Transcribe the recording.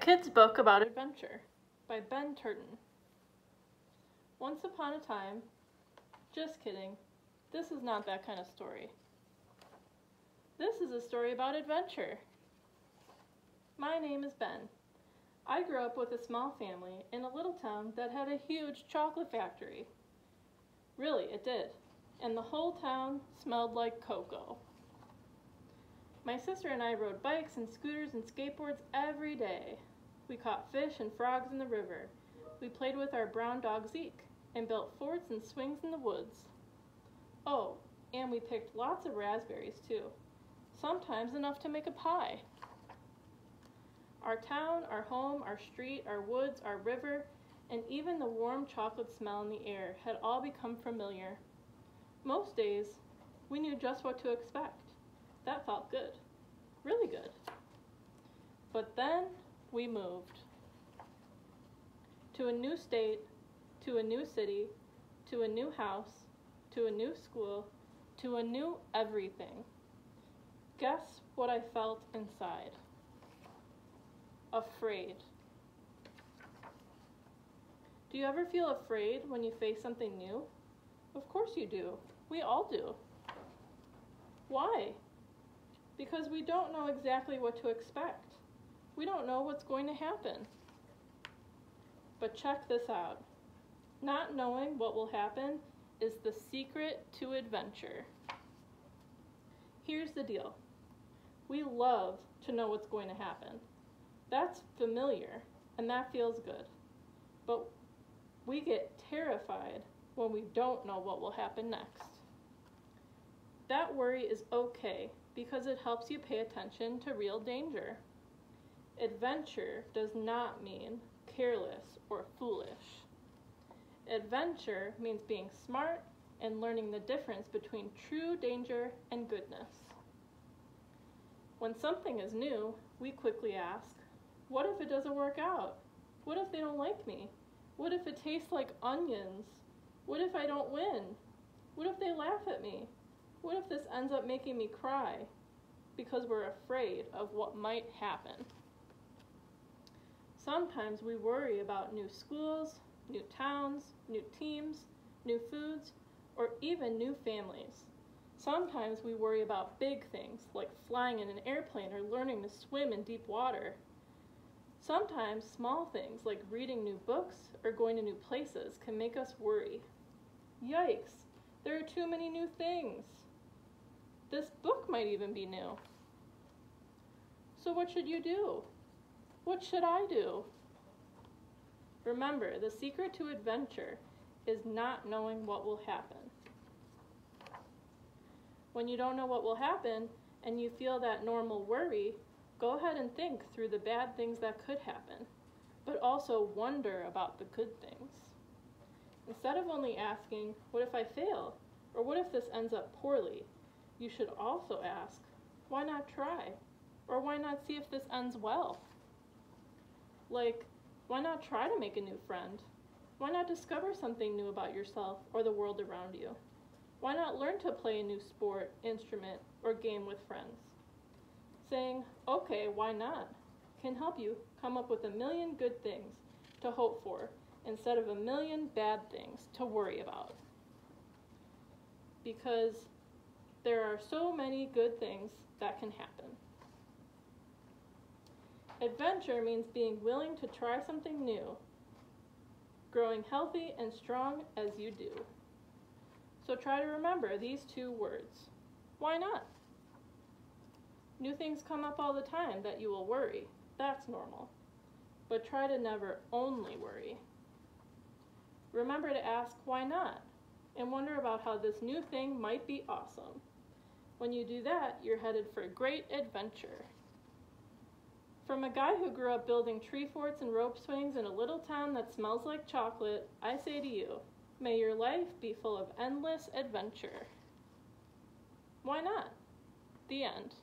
Kid's Book About Adventure by Tertin. Once upon a time, just kidding, this is not that kind of story. This is a story about adventure. My name is Ben. I grew up with a small family in a little town that had a huge chocolate factory. Really, it did. And the whole town smelled like cocoa. My sister and I rode bikes and scooters and skateboards every day. We caught fish and frogs in the river. We played with our brown dog Zeke and built forts and swings in the woods. Oh, and we picked lots of raspberries too, sometimes enough to make a pie. Our town, our home, our street, our woods, our river, and even the warm chocolate smell in the air had all become familiar. Most days, we knew just what to expect. That felt good, really good. But then we moved to a new state, to a new city, to a new house, to a new school, to a new everything. Guess what I felt inside? Afraid. Do you ever feel afraid when you face something new? Of course you do. We all do. Why? Because we don't know exactly what to expect. We don't know what's going to happen. But check this out. Not knowing what will happen is the secret to adventure. Here's the deal. We love to know what's going to happen. That's familiar, and that feels good. But we get terrified when we don't know what will happen next. That worry is okay because it helps you pay attention to real danger. Adventure does not mean careless or foolish. Adventure means being smart and learning the difference between true danger and goodness. When something is new, we quickly ask, what if it doesn't work out? What if they don't like me? What if it tastes like onions? What if I don't win? What if they laugh at me? What if this ends up making me cry? Because we're afraid of what might happen. Sometimes we worry about new schools, new towns, new teams, new foods, or even new families. Sometimes we worry about big things like flying in an airplane or learning to swim in deep water. Sometimes small things like reading new books or going to new places can make us worry. Yikes, there are too many new things. This book might even be new. So what should you do? What should I do? Remember, the secret to adventure is not knowing what will happen. When you don't know what will happen and you feel that normal worry, go ahead and think through the bad things that could happen, but also wonder about the good things. Instead of only asking, what if I fail? Or what if this ends up poorly? You should also ask, why not try? Or why not see if this ends well? Like, why not try to make a new friend? Why not discover something new about yourself or the world around you? Why not learn to play a new sport, instrument, or game with friends? Saying, okay, why not, can help you come up with a million good things to hope for instead of a million bad things to worry about. Because there are so many good things that can happen. Adventure means being willing to try something new, growing healthy and strong as you do. So try to remember these two words. Why not? New things come up all the time that you will worry. That's normal. But try to never only worry. Remember to ask why not, and wonder about how this new thing might be awesome. When you do that, you're headed for a great adventure. From a guy who grew up building tree forts and rope swings in a little town that smells like chocolate, I say to you, may your life be full of endless adventure. Why not? The end.